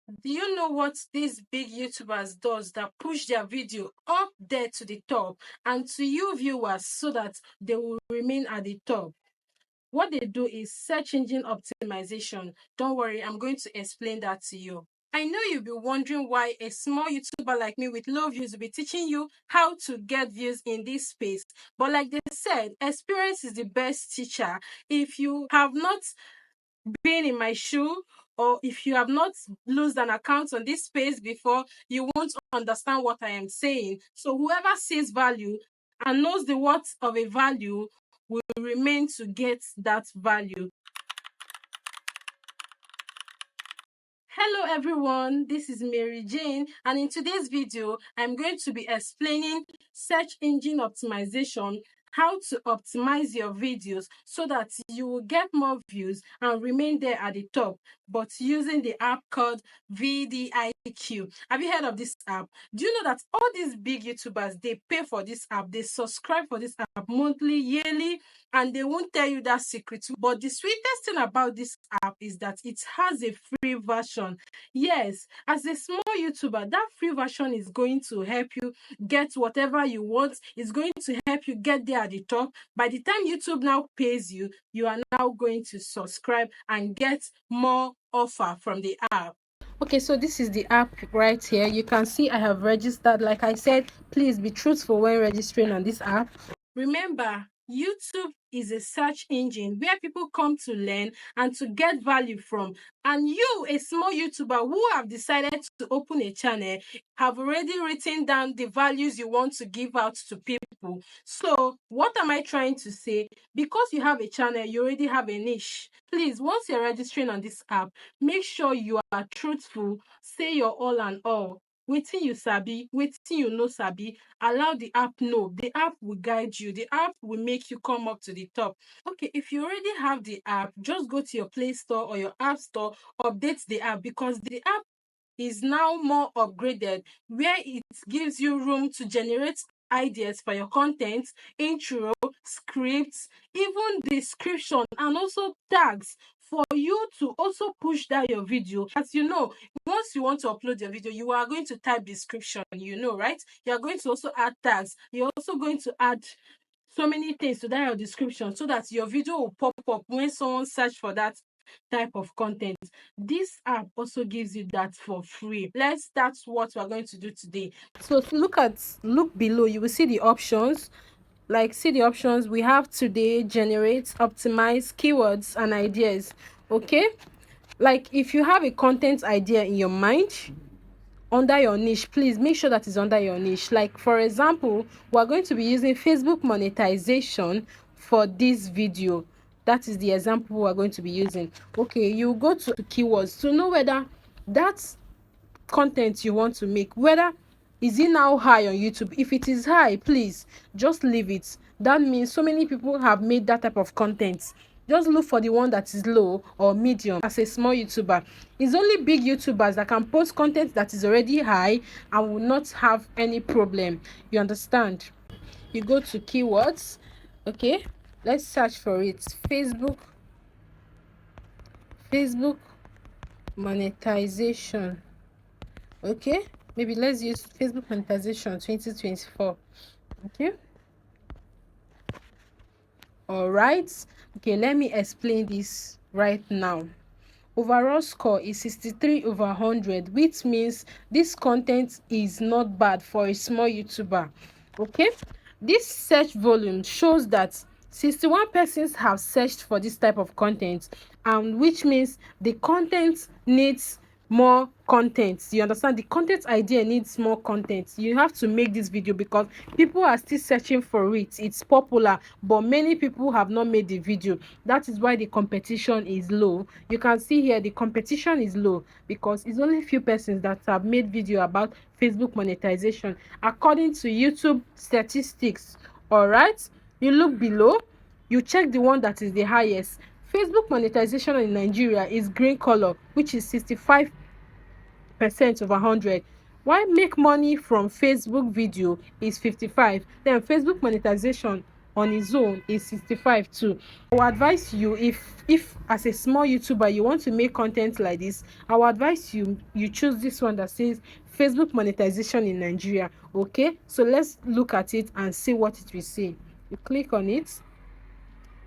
Do you know what these big YouTubers does that push their video up there to the top and to you viewers so that they will remain at the top? What they do is search engine optimization. Don't worry, I'm going to explain that to you. I know you'll be wondering why a small YouTuber like me with low views will be teaching you how to get views in this space. But like they said, experience is the best teacher. If you have not been in my shoe, or if you have not lost an account on this space before, you won't understand what I am saying. So whoever sees value and knows the worth of a value will remain to get that value. Hello everyone, this is Mary Jane, and in today's video I'm going to be explaining search engine optimization, how to optimize your videos so that you will get more views and remain there at the top, but using the app called VidIQ. Have you heard of this app? Do you know that all these big YouTubers, they pay for this app, they subscribe for this app monthly, yearly, and they won't tell you that secret? But the sweetest thing about this app is that it has a free version. Yes, as a small YouTuber, that free version is going to help you get whatever you want. It's going to help you get there at the top. By the time YouTube now pays you, you are now going to subscribe and get more offer from the app. Okay, so this is the app right here. You can see I have registered. Like I said, please be truthful when registering on this app. Remember, YouTube is a search engine where people come to learn and to get value from. And you, a small YouTuber who have decided to open a channel, have already written down the values you want to give out to people. So what am I trying to say? Because you have a channel, you already have a niche. Please, once you're registering on this app, make sure you are truthful. Say your all and all. Wetin you sabi, wetin you no sabi, allow the app know. The app will guide you. The app will make you come up to the top. Okay, if you already have the app, just go to your Play Store or your App Store, update the app, because the app is now more upgraded, where it gives you room to generate ideas for your content, intro, scripts, even description, and also tags for you to also push down your video. As you know, once you want to upload your video, you are going to type description, right? You are going to also add tags. You're also going to add so many things to that your description so that your video will pop up when someone search for that type of content. This app also gives you that for free. That's what we're going to do today. So look below, you will see the options. See the options we have today: generate, optimize, keywords, and ideas. Okay, like if you have a content idea in your mind under your niche, please make sure that is under your niche. Like for example, we're going to be using Facebook monetization for this video. That is the example we're going to be using. Okay, you go to keywords to know whether that content you want to make, whether is it now high on YouTube. If it is high, please just leave it. That means so many people have made that type of content. Just look for the one that is low or medium. As a small YouTuber, it's only big YouTubers that can post content that is already high and will not have any problem. You understand? You go to keywords. Okay, let's search for it. Facebook monetization. Okay, maybe let's use Facebook monetization 2024. Okay, all right. Okay, let me explain this right now. Overall score is 63/100, which means this content is not bad for a small YouTuber. Okay, this search volume shows that 61 persons have searched for this type of content, and which means the content needs more content. You understand? The content idea needs more content. You have to make this video because people are still searching for it. It's popular, but many people have not made the video. That is why the competition is low. You can see here the competition is low because it's only few persons that have made video about Facebook monetization according to YouTube statistics. All right, you look below, you check the one that is the highest. Facebook monetization in Nigeria is green color, which is 65% of 100. Why make money from Facebook video is 55. Then Facebook monetization on its own is 65 too. I would advise you, if as a small YouTuber you want to make content like this, I would advise you choose this one that says Facebook monetization in Nigeria. Okay, so let's look at it and see what it will say. You click on it,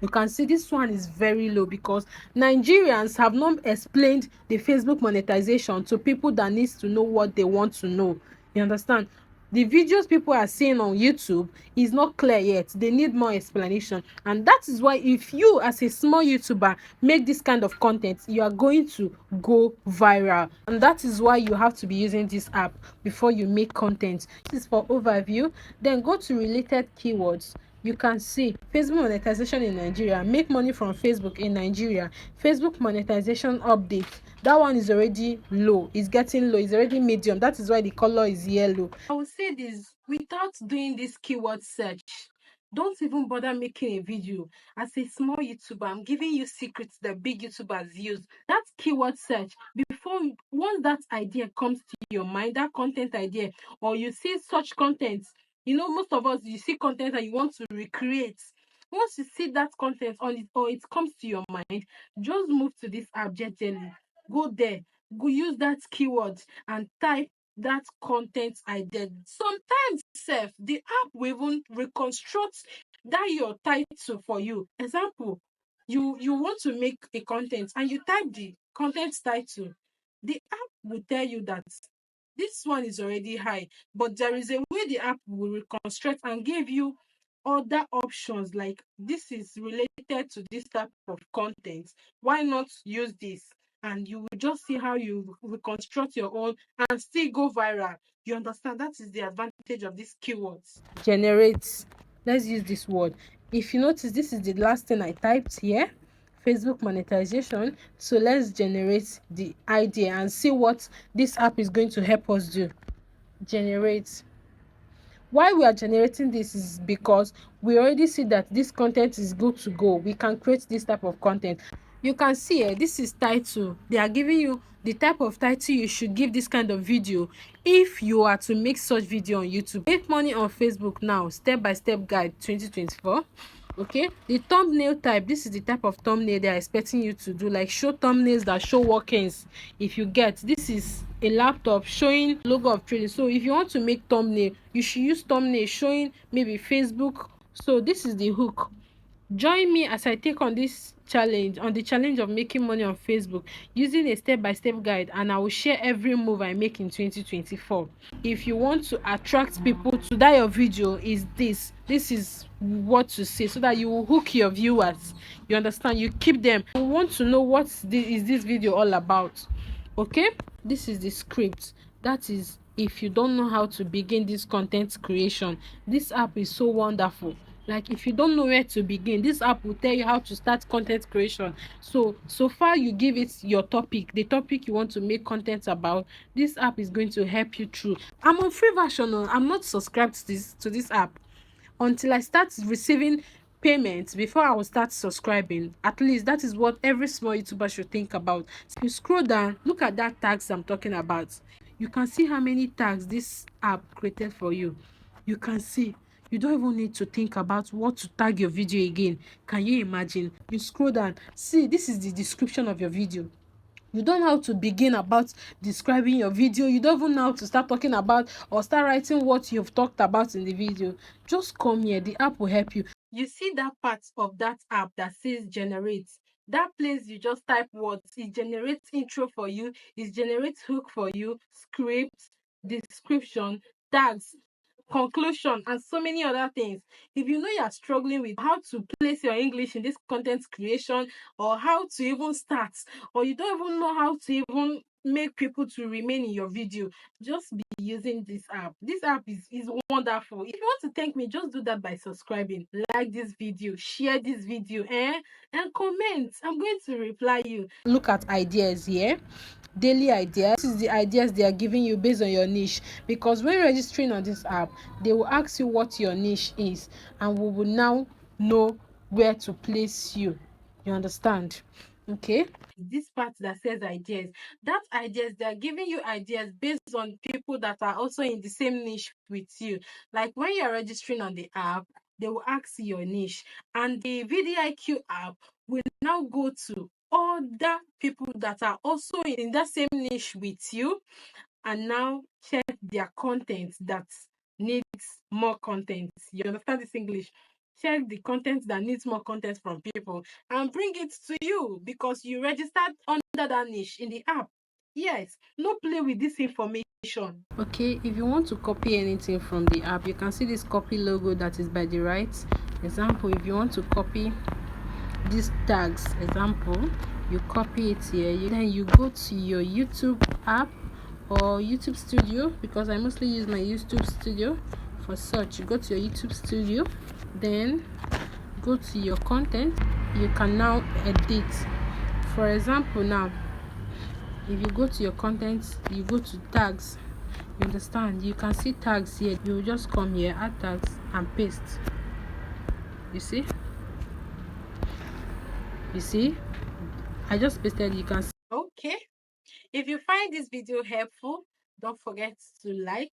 you can see this one is very low because Nigerians have not explained the Facebook monetization to people that needs to know what they want to know. You understand? The videos people are seeing on YouTube is not clear yet. They need more explanation, and that is why if you as a small YouTuber make this kind of content, you are going to go viral, and that is why you have to be using this app before you make content. This is for overview. Then go to related keywords. You can see Facebook monetization in Nigeria, make money from Facebook in Nigeria, Facebook monetization update. That one is already low, it's getting low, it's already medium. That is why the color is yellow. I will say this, without doing this keyword search, don't even bother making a video. As a small YouTuber, I'm giving you secrets that big YouTubers use. That keyword search, before, once that idea comes to your mind, that content idea, or you see such content, you know, most of us, you see content and you want to recreate. Once you see that content on it or it comes to your mind, just move to this app gently. Go there, go use that keyword and type that content idea. Sometimes self, the app will even reconstruct that your title for you. Example, you want to make a content and you type the content title. The app will tell you that this one is already high, but there is a way the app will reconstruct and give you other options, like this is related to this type of content. Why not use this? And you will just see how you reconstruct your own and still go viral. You understand? That is the advantage of these keywords. Generate. Let's use this word. If you notice, this is the last thing I typed here, Facebook monetization. So let's generate the idea and see what this app is going to help us do. Generate. Why we are generating this is because we already see that this content is good to go. We can create this type of content. You can see here, this is title. They are giving you the type of title you should give this kind of video if you are to make such video on YouTube. Make money on Facebook now, step-by-step guide 2024. Okay, the thumbnail type, this is the type of thumbnail they are expecting you to do, like show thumbnails that show workings. If you get, this is a laptop showing logo of trading, so if you want to make thumbnail, you should use thumbnail showing maybe Facebook. So this is the hook. Join me as I take on this challenge, on the challenge of making money on Facebook using a step-by-step guide, and I will share every move I make in 2024. If you want to attract people to that your video, is this is what to say so that you will hook your viewers. You understand? You keep them. You want to know what is this video all about. Okay, this is the script. That is, if you don't know how to begin this content creation, this app is so wonderful. Like, if you don't know where to begin, this app will tell you how to start content creation. So far you give it your topic, the topic you want to make content about, this app is going to help you through. I'm on free version. I'm not subscribed to this app until I start receiving payments before I will start subscribing. At least that is what every small YouTuber should think about. So you scroll down, look at that tags I'm talking about. You can see how many tags this app created for you. You can see. You don't even need to think about what to tag your video again. Can you imagine? You scroll down, see, this is the description of your video. You don't know how to begin about describing your video. You don't even know how to start talking about or start writing what you've talked about in the video. Just come here, the app will help you. You see that part of that app that says generate. That place you just type words, it generates intro for you, it generates hook for you, script, description, tags, conclusion, and so many other things. If you know you are struggling with how to place your English in this content creation, or how to even start, or you don't even know how to even make people to remain in your video, just be using this app. This app is wonderful. If you want to thank me, just do that by subscribing, like this video, share this video, and comment. I'm going to reply you. Look at ideas here. Daily ideas. This is the ideas they are giving you based on your niche, because when registering on this app, they will ask you what your niche is, and we will now know where to place you. You understand? Okay, this part that says ideas, that ideas, they're giving you ideas based on people that are also in the same niche with you. Like when you're registering on the app, they will ask you your niche, and the VidIQ app will now go to other people that are also in that same niche with you, and now check their content that needs more content. You understand this English? Check the content that needs more content from people and bring it to you because you registered under that niche in the app. Yes, no play with this information. Okay, if you want to copy anything from the app, you can see this copy logo that is by the right. Example, if you want to copy these tags, example, you copy it here, then you go to your YouTube app or YouTube Studio, because I mostly use my YouTube Studio for search. You go to your YouTube Studio, then go to your content. You can now edit. For example, now if you go to your content, you go to tags, you understand, you can see tags here. You will just come here, add tags and paste. You see I just pasted. You can see. Okay, if you find this video helpful, don't forget to like,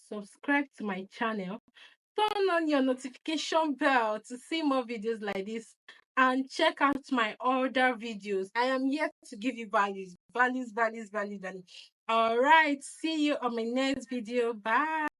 subscribe to my channel, turn on your notification bell to see more videos like this, and check out my other videos. I am here to give you values. All right, see you on my next video. Bye.